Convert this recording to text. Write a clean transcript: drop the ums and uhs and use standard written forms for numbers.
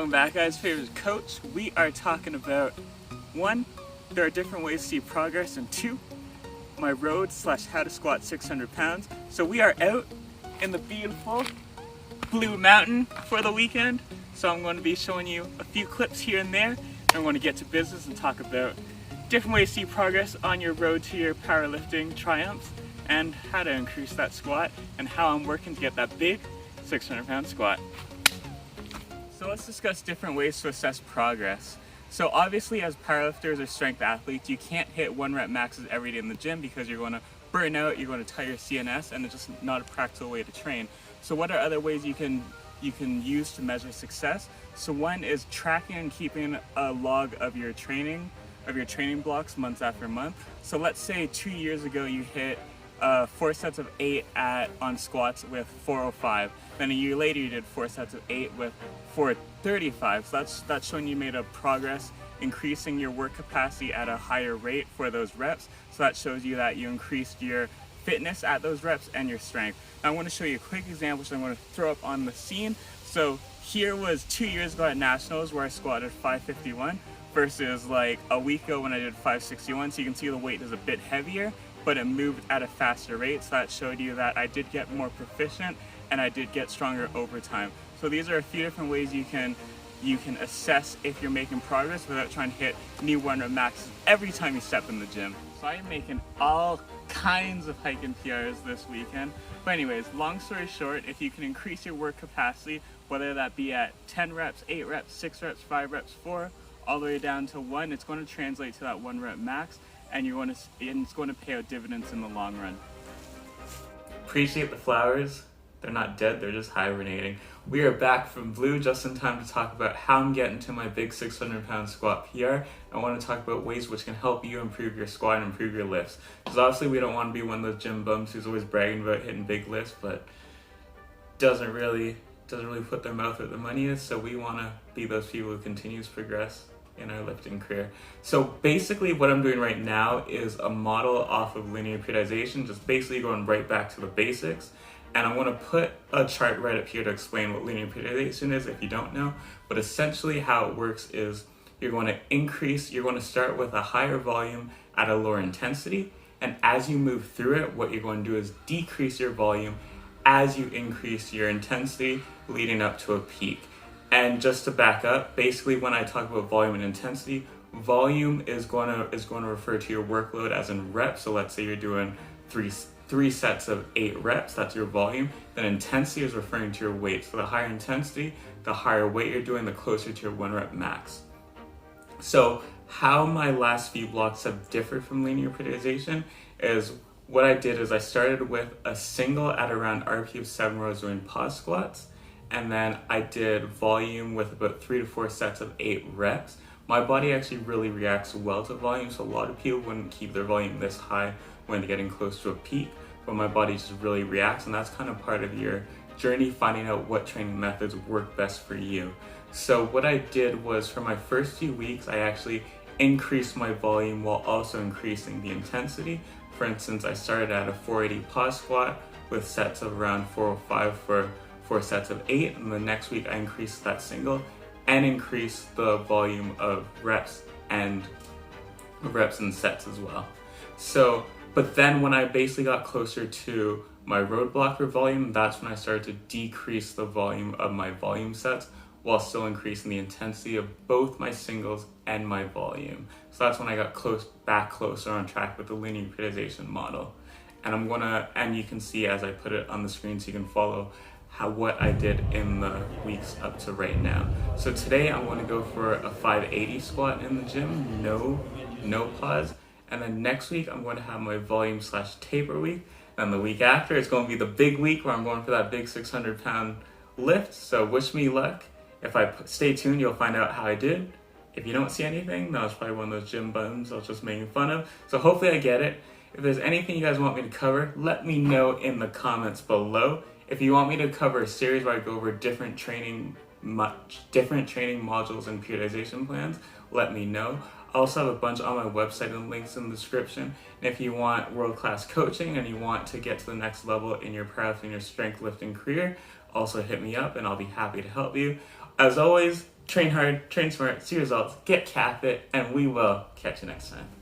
Welcome back, guys. Favorite coach. We are talking about 1, there are different ways to see progress, and 2, my road / how to squat 600 pounds. So we are out in the beautiful Blue Mountain for the weekend. So I'm going to be showing you a few clips here and there. And I'm going to get to business and talk about different ways to see progress on your road to your powerlifting triumphs and how to increase that squat and how I'm working to get that big 600 pound squat. So let's discuss different ways to assess progress. So obviously as powerlifters or strength athletes, you can't hit 1 rep maxes every day in the gym because you're going to burn out, you're going to tire your CNS, and it's just not a practical way to train. So what are other ways you can use to measure success? So one is tracking and keeping a log of your training blocks month after month. So let's say 2 years ago you hit 4 sets of 8 on squats with 405. Then a year later you did 4 sets of 8 with 435. So that's showing you made a progress, increasing your work capacity at a higher rate for those reps. So that shows you that you increased your fitness at those reps and your strength. Now I want to show you a quick example, which I'm going to throw up on the scene. So here was 2 years ago at Nationals where I squatted 551 versus like a week ago when I did 561. So you can see the weight is a bit heavier, but it moved at a faster rate. So that showed you that I did get more proficient and I did get stronger over time. So these are a few different ways you can assess if you're making progress without trying to hit new 1 rep maxes every time you step in the gym. So I am making all kinds of hiking PRs this weekend. But anyways, long story short, if you can increase your work capacity, whether that be at 10 reps, 8 reps, 6 reps, 5 reps, 4, all the way down to 1, it's going to translate to that 1 rep max, and it's going to pay out dividends in the long run. Appreciate the flowers. They're not dead, they're just hibernating. We are back from Blue just in time to talk about how I'm getting to my big 600 pound squat PR. I want to talk about ways which can help you improve your squat and improve your lifts. Because obviously we don't want to be one of those gym bums who's always bragging about hitting big lifts, but doesn't really put their mouth where the money is. So we want to be those people who continues to progress in our lifting career. So basically what I'm doing right now is a model off of linear periodization, just basically going right back to the basics. And I'm going to put a chart right up here to explain what linear periodization is if you don't know. But essentially how it works is you're going to start with a higher volume at a lower intensity. And as you move through it, what you're going to do is decrease your volume as you increase your intensity leading up to a peak. And just to back up, basically when I talk about volume and intensity, volume is going to refer to your workload as in reps. So let's say you're doing three sets of 8 reps, that's your volume. Then intensity is referring to your weight. So the higher intensity, the higher weight you're doing, the closer to your 1 rep max. So how my last few blocks have differed from linear periodization is what I did is I started with a single at around RP of 7 where I was doing pause squats. And then I did volume with about 3 to 4 sets of 8 reps. My body actually really reacts well to volume, so a lot of people wouldn't keep their volume this high when they're getting close to a peak, but my body just really reacts, and that's kind of part of your journey, finding out what training methods work best for you. So what I did was for my first few weeks, I actually increased my volume while also increasing the intensity. For instance, I started at a 480 pause squat with sets of around 405 for 4 sets of 8, and the next week I increased that single and increased the volume of reps and sets as well. So, but then when I basically got closer to my roadblock for volume, that's when I started to decrease the volume of my volume sets while still increasing the intensity of both my singles and my volume. So that's when I got closer on track with the linear periodization model. And you can see as I put it on the screen so you can follow what I did in the weeks up to right now. So today I'm going to go for a 580 squat in the gym, no pause. And then next week I'm going to have my volume / taper week. Then the week after it's going to be the big week where I'm going for that big 600 pound lift. So wish me luck. If I stay tuned, you'll find out how I did. If you don't see anything, that was probably one of those gym bums I was just making fun of. So hopefully I get it. If there's anything you guys want me to cover, let me know in the comments below. If you want me to cover a series where I go over different training modules and periodization plans, let me know. I also have a bunch on my website and links in the description. And if you want world-class coaching and you want to get to the next level in your powerlifting or strength lifting career, also hit me up and I'll be happy to help you. As always, train hard, train smart, see results, get Capit, and we will catch you next time.